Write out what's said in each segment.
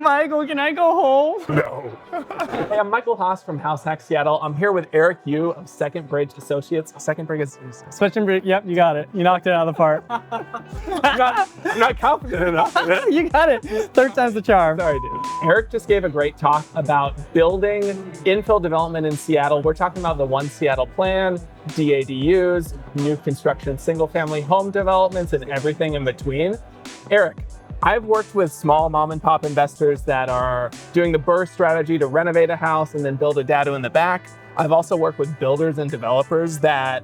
Michael, can I go home? No. Hey, I'm Michael Haas from House Hack Seattle. I'm here with Eric Yu of Second Bridge Associates. Second Bridge is Switch and bridge. Yep, you got it. You knocked it out of the park. I'm not confident enough in it. You got it. Third time's the charm. Sorry, dude. Eric just gave a great talk about building infill development in Seattle. We're talking about the One Seattle plan, DADUs, new construction single-family home developments, and everything in between. Eric, I've worked with small mom and pop investors that are doing the BRRRR strategy to renovate a house and then build a DADU in the back. I've also worked with builders and developers that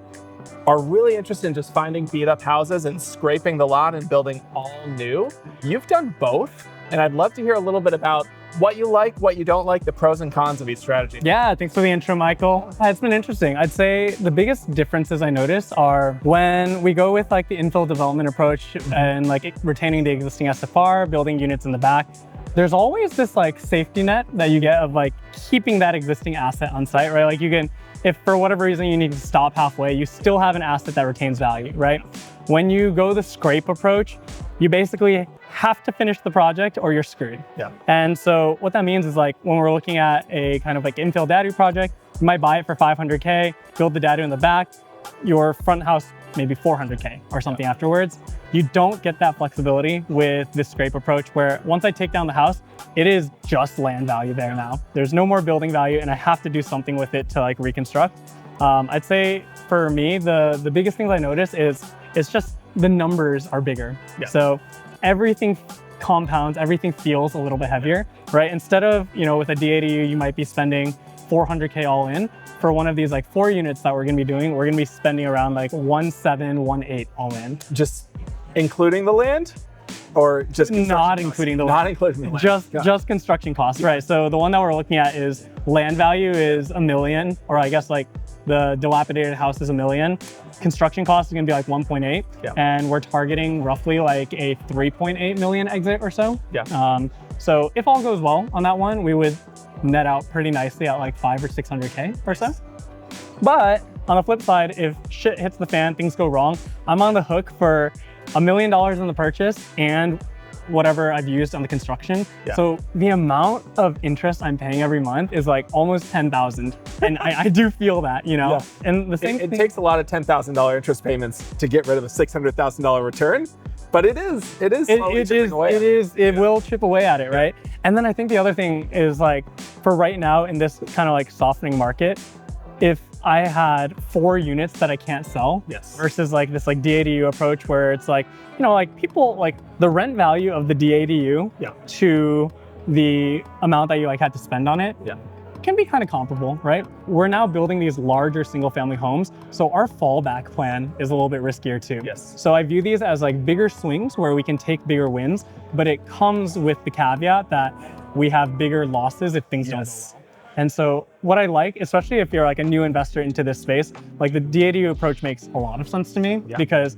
are really interested in just finding beat up houses and scraping the lot and building all new. You've done both, and I'd love to hear a little bit about what you like, what you don't like, the pros and cons of each strategy. Yeah, thanks for the intro, Michael. It's been interesting. I'd say the biggest differences I notice are when we go with like the infill development approach and like retaining the existing SFR, building units in the back, there's always this like safety net that you get of like keeping that existing asset on site, right? Like you can, if for whatever reason you need to stop halfway, you still have an asset that retains value, right? When you go the scrape approach, you basically have to finish the project or you're screwed. Yeah. And so what that means is like when we're looking at a kind of like infill DADU project, you might buy it for 500K, build the DADU in the back, your front house maybe 400K or something afterwards. You don't get that flexibility with this scrape approach where once I take down the house, it is just land value there now. There's no more building value and I have to do something with it to like reconstruct. I'd say for me, the biggest things I notice is it's just the numbers are bigger. Yeah. So everything compounds, everything feels a little bit heavier, right? Instead of, with a DADU, you might be spending 400K all in. For one of these like 4 units that we're gonna be doing, we're gonna be spending around like 1.718 all in. Just including the land? Or just not including the land. Not including the land. Just construction costs, right? So the one that we're looking at is land value is $1 million, or I guess like the dilapidated house is $1 million. Construction cost is gonna be like 1.8, and we're targeting roughly like a 3.8 million exit or so. Yeah. So if all goes well on that one, we would net out pretty nicely at like 500 or 600K or so. But on the flip side, if shit hits the fan, things go wrong, I'm on the hook for $1 million on the purchase and whatever I've used on the construction. Yeah. So the amount of interest I'm paying every month is like almost 10,000. And I do feel that, Yeah. And the same thing, it takes a lot of $10,000 interest payments to get rid of a $600,000 return, but it will chip away at it, right? And then I think the other thing is like, for right now in this kind of like softening market, if I had 4 units that I can't sell versus like this like DADU approach where it's like, like people like the rent value of the DADU to the amount that you like had to spend on it can be kind of comparable, right? We're now building these larger single family homes. So our fallback plan is a little bit riskier too. Yes. So I view these as like bigger swings where we can take bigger wins, but it comes with the caveat that we have bigger losses if things don't go well. And so what I like, especially if you're like a new investor into this space, like the DADU approach makes a lot of sense to me because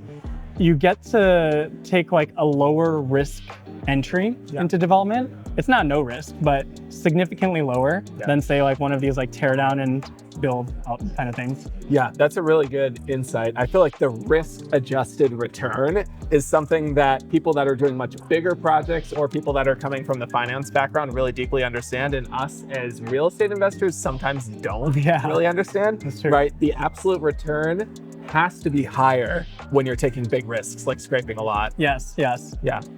you get to take like a lower risk entry into development. It's not no risk, but significantly lower than say like one of these like tear down and build kind of things. Yeah, that's a really good insight. I feel like the risk adjusted return is something that people that are doing much bigger projects or people that are coming from the finance background really deeply understand, and us as real estate investors sometimes don't really understand. That's true. Right? The absolute return has to be higher when you're taking big risks, like scraping a lot. Yes. Yeah.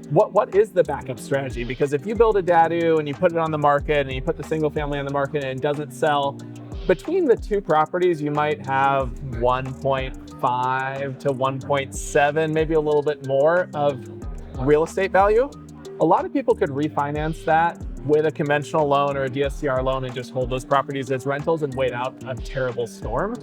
What is the backup strategy? Because if you build a DADU and you put it on the market and you put the single family on the market and it doesn't sell, between the 2 properties, you might have 1.5 to 1.7, maybe a little bit more of real estate value. A lot of people could refinance that with a conventional loan or a DSCR loan and just hold those properties as rentals and wait out a terrible storm.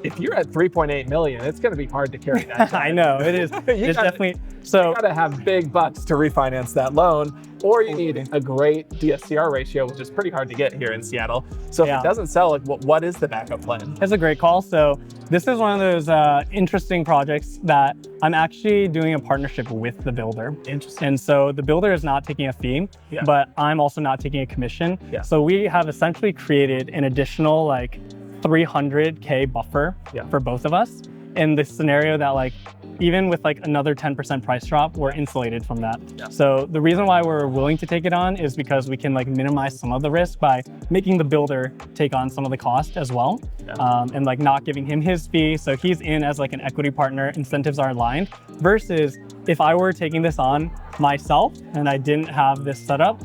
If you're at 3.8 million, it's going to be hard to carry that. I know, it is. It's definitely. So you got to have big bucks to refinance that loan, or you need a great DSCR ratio, which is pretty hard to get here in Seattle. So if it doesn't sell, like, what is the backup plan? That's a great call. So this is one of those interesting projects that I'm actually doing a partnership with the builder. Interesting. And so the builder is not taking a fee, but I'm also not taking a commission. So we have essentially created an additional like 300K buffer for both of us. in the scenario that like, even with like another 10% price drop, we're insulated from that. Yeah. So the reason why we're willing to take it on is because we can like minimize some of the risk by making the builder take on some of the cost as well. Yeah. And like not giving him his fee. So he's in as like an equity partner, incentives are aligned, versus if I were taking this on myself and I didn't have this set up,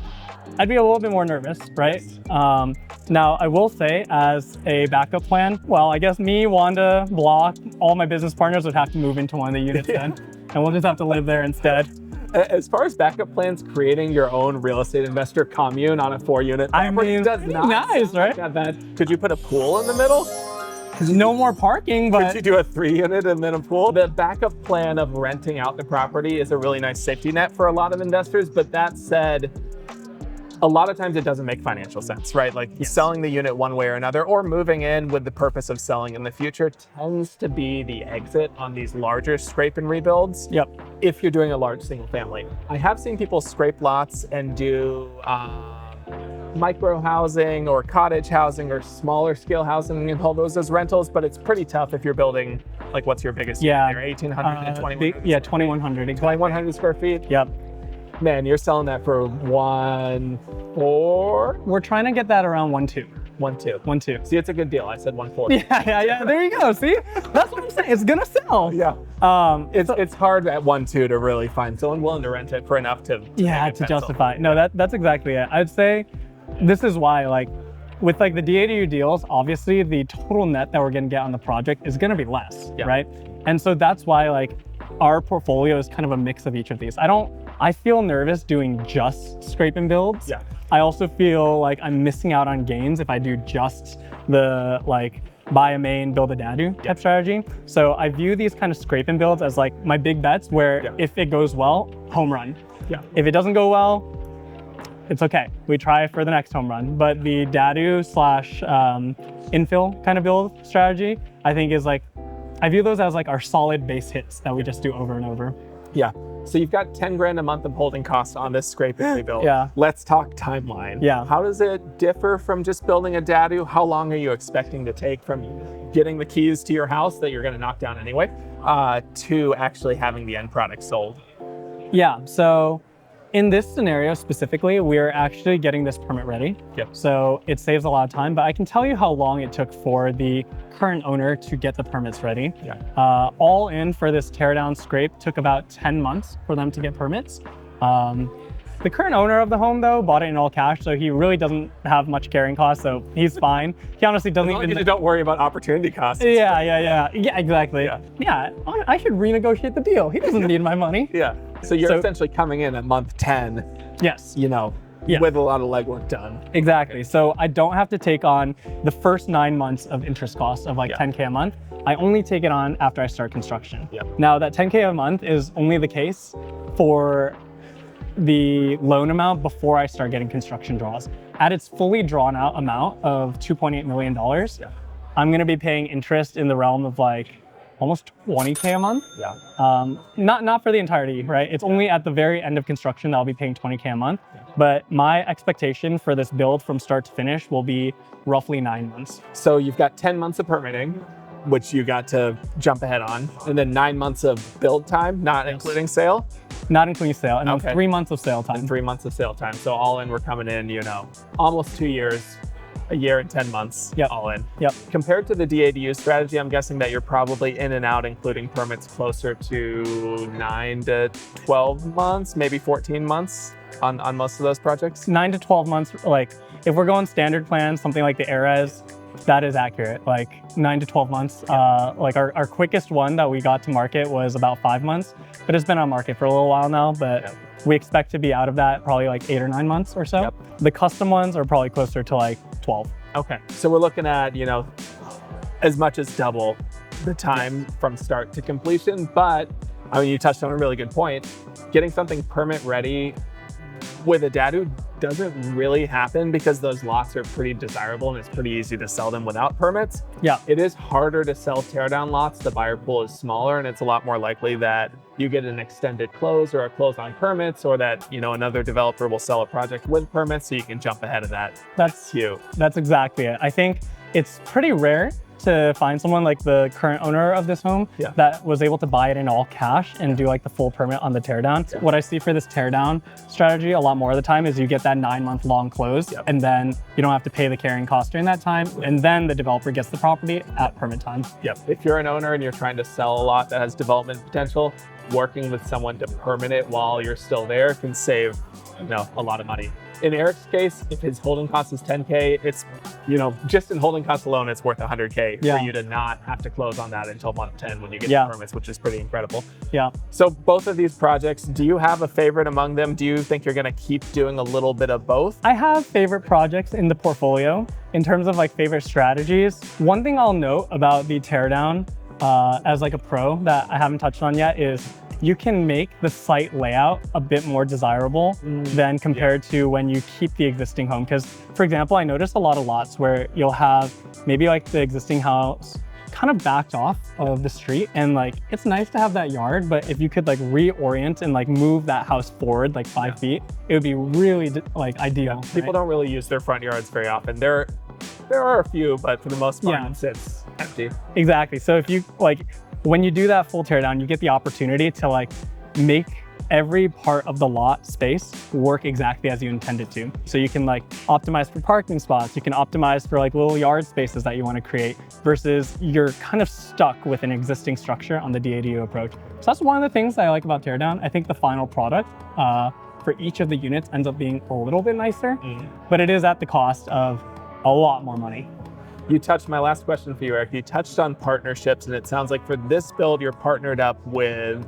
I'd be a little bit more nervous, right? Now, I will say as a backup plan, well, I guess me, Wanda, Block, all my business partners would have to move into one of the units then, and we'll just have to live there instead. As far as backup plans, creating your own real estate investor commune on a 4-unit property does not nice, right? sound that bad. Could you put a pool in the middle? No more parking, but Could you do a 3-unit and then a pool? The backup plan of renting out the property is a really nice safety net for a lot of investors, but that said, a lot of times it doesn't make financial sense, right? Like selling the unit one way or another, or moving in with the purpose of selling in the future tends to be the exit on these larger scrape and rebuilds. Yep. If you're doing a large single family. I have seen people scrape lots and do micro housing or cottage housing or smaller scale housing and hold those as rentals, but it's pretty tough if you're building, like what's your biggest unit there? 1,800 to 2,100? Yeah, 2,100. Exactly. 2,100 square feet? Yep. Man, you're selling that for 1.4? We're trying to get that around 1.2. 1.2. 1.2. See, it's a good deal. I said 1.4. Yeah. There you go. See, that's what I'm saying. It's gonna sell. Yeah. It's hard at 1.2 to really find someone willing to rent it for enough to justify. No, that's exactly it. I'd say this is why, like, with like the DADU deals, obviously the total net that we're gonna get on the project is gonna be less, right? And so that's why like our portfolio is kind of a mix of each of these. I feel nervous doing just scrape and builds. Yeah. I also feel like I'm missing out on gains if I do just the like buy a main, build a DADU type strategy. So I view these kind of scrape and builds as like my big bets where if it goes well, home run. Yeah. If it doesn't go well, it's okay. We try for the next home run. But the DADU / infill kind of build strategy, I think is like, I view those as like our solid base hits that we just do over and over. Yeah. So you've got 10 grand a month of holding costs on this scrape and rebuild. Yeah. Let's talk timeline. Yeah. How does it differ from just building a DADU? How long are you expecting to take from getting the keys to your house that you're going to knock down anyway, to actually having the end product sold? Yeah. So in this scenario specifically, we're actually getting this permit ready. Yep. So it saves a lot of time, but I can tell you how long it took for the current owner to get the permits ready. Yeah. All in for this teardown scrape took about 10 months for them to get permits. The current owner of the home though bought it in all cash, so he really doesn't have much carrying costs, so he's fine. He honestly doesn't even. Don't worry about opportunity costs. Yeah, exactly. Yeah, I should renegotiate the deal. He doesn't need my money. Yeah. So you're essentially coming in at month 10. Yes. With a lot of legwork done. Exactly. So I don't have to take on the first 9 months of interest costs of like 10K a month. I only take it on after I start construction. Yep. Now that 10K a month is only the case for the loan amount before I start getting construction draws. At its fully drawn out amount of $2.8 million, I'm gonna be paying interest in the realm of like almost 20K a month. Yeah. Not for the entirety, right? It's only at the very end of construction that I'll be paying 20K a month. But my expectation for this build from start to finish will be roughly 9 months. So you've got 10 months of permitting, which you got to jump ahead on, and then 9 months of build time, not including sale? Not including sale, and then 3 months of sale time. And 3 months of sale time. So all in, we're coming in, almost 2 years, a year and 10 months, all in. Yep. Compared to the DADU strategy, I'm guessing that you're probably in and out, including permits, closer to 9 to 12 months, maybe 14 months on most of those projects? 9 to 12 months, like if we're going standard plans, something like the ARES, that is accurate, like 9 to 12 months. Like our quickest one that we got to market was about 5 months, but it's been on market for a little while now, but we expect to be out of that probably like 8 or 9 months or so. The custom ones are probably closer to like 12. Okay, so we're looking at, as much as double the time from start to completion, but I mean, you touched on a really good point. Getting something permit ready with a DADU doesn't really happen because those lots are pretty desirable and it's pretty easy to sell them without permits. Yeah. It is harder to sell teardown lots. The buyer pool is smaller and it's a lot more likely that you get an extended close or a close on permits, or that, another developer will sell a project with permits so you can jump ahead of that. That's cute. That's exactly it. I think it's pretty rare to find someone like the current owner of this home that was able to buy it in all cash and do like the full permit on the teardown. What I see for this teardown strategy a lot more of the time is you get that 9-month long close, and then you don't have to pay the carrying cost during that time, and then the developer gets the property at permit time. If you're an owner and you're trying to sell a lot that has development potential, working with someone to permit it while you're still there can save, a lot of money. In Eric's case, if his holding cost is 10K, it's, just in holding costs alone, it's worth 100K for you to not have to close on that until month 10 when you get the permits, which is pretty incredible. So both of these projects, do you have a favorite among them? Do you think you're going to keep doing a little bit of both? I have favorite projects in the portfolio. In terms of like favorite strategies, one thing I'll note about the teardown as like a pro that I haven't touched on yet is you can make the site layout a bit more desirable than compared to when you keep the existing home. Because, for example, I noticed a lot of lots where you'll have maybe like the existing house kind of backed off of the street, and like it's nice to have that yard, but if you could like reorient and like move that house forward like 5 feet, it would be really like ideal. People don't really use their front yards very often. There are a few, but for the most part, it sits empty. Exactly. So if you like, when you do that full teardown, you get the opportunity to like make every part of the lot space work exactly as you intended to. So you can like optimize for parking spots, you can optimize for like little yard spaces that you want to create, versus you're kind of stuck with an existing structure on the DADU approach. So that's one of the things that I like about teardown. I think the final product for each of the units ends up being a little bit nicer, but it is at the cost of a lot more money. You touched, my last question for you, Eric, you touched on partnerships, and it sounds like for this build, you're partnered up with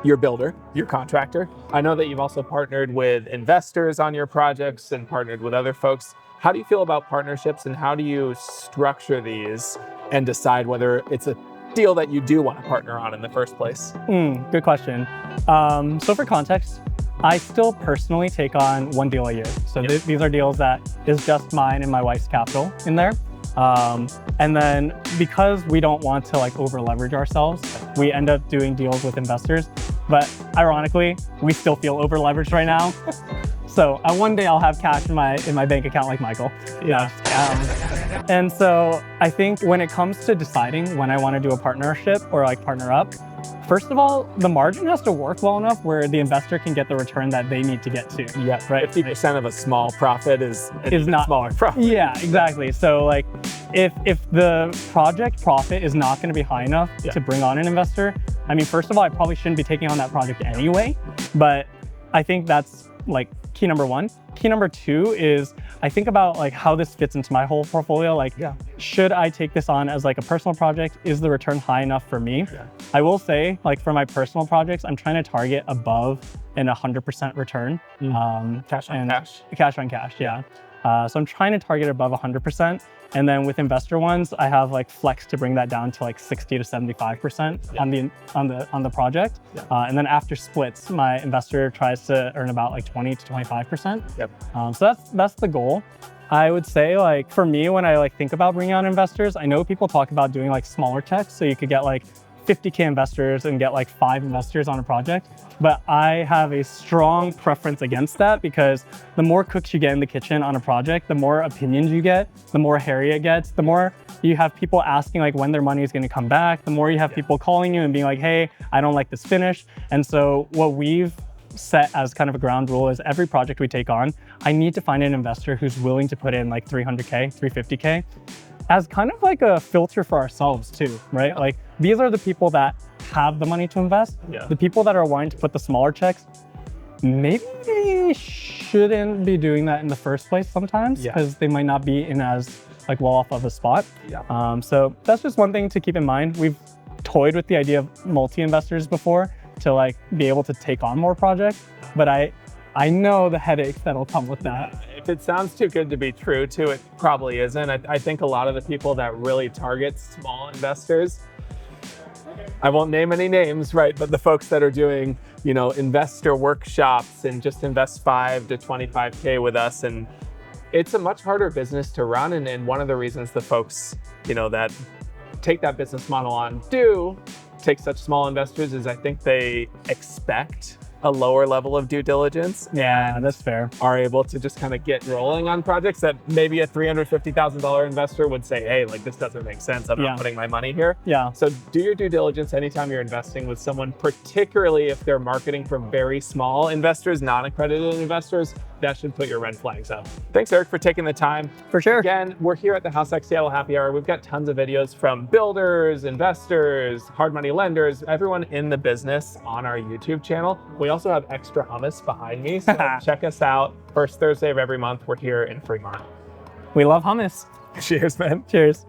your builder, your contractor. I know that you've also partnered with investors on your projects and partnered with other folks. How do you feel about partnerships, and how do you structure these and decide whether it's a deal that you do want to partner on in the first place? Good question. So for context, I still personally take on one deal a year. So these are deals that is just mine and my wife's capital in there. And then because we don't want to like over leverage ourselves, we end up doing deals with investors. But ironically, we still feel over leveraged right now. So one day I'll have cash in my bank account like Michael. And so I think when it comes to deciding when I want to do a partnership or like partner up, first of all, the margin has to work well enough where the investor can get the return that they need to get to. Right. 50% of a small profit is not smaller profit. Yeah, exactly. So like if the project profit is not going to be high enough to bring on an investor, I mean, first of all, I probably shouldn't be taking on that project anyway, but I think that's like key number one. Key number two is I think about like how this fits into my whole portfolio. Like, should I take this on as like a personal project? Is the return high enough for me? I will say, like for my personal projects, I'm trying to target above an 100% return. Cash on cash. Cash on cash, so I'm trying to target above 100%. And then with investor ones, I have like flex to bring that down to like 60 to 75% on the project. And then after splits, my investor tries to earn about like 20 to 25%. So that's the goal. I would say like for me, when I like think about bringing on investors, I know people talk about doing like smaller checks. So you could get like 50K investors and get like 5 investors on a project. But I have a strong preference against that, because the more cooks you get in the kitchen on a project, the more opinions you get, the more hairy it gets, the more you have people asking like when their money is going to come back, the more you have people calling you and being like, hey, I don't like this finish. And so what we've set as kind of a ground rule is every project we take on, I need to find an investor who's willing to put in like 300K, 350K as kind of like a filter for ourselves too, right? Like these are the people that have the money to invest. The people that are wanting to put the smaller checks, maybe they shouldn't be doing that in the first place sometimes, because they might not be in as like well off of a spot. So that's just one thing to keep in mind. We've toyed with the idea of multi-investors before to like be able to take on more projects, but I know the headaches that'll come with that. If it sounds too good to be true too, it probably isn't. I think a lot of the people that really target small investors, I won't name any names, right? But the folks that are doing, investor workshops and just invest 5 to 25K with us, and it's a much harder business to run. And one of the reasons the folks, that take that business model on do take such small investors is I think they expect a lower level of due diligence. Yeah, that's fair. Are able to just kind of get rolling on projects that maybe a $350,000 investor would say, hey, like this doesn't make sense. I'm not putting my money here. Yeah. So do your due diligence anytime you're investing with someone, particularly if they're marketing for very small investors, non-accredited investors. That should put your red flags up. Thanks, Eric, for taking the time. For sure. Again, we're here at the House X Seattle Happy Hour. We've got tons of videos from builders, investors, hard money lenders, everyone in the business on our YouTube channel. We also have extra hummus behind me, so check us out. First Thursday of every month, we're here in Fremont. We love hummus. Cheers, man. Cheers.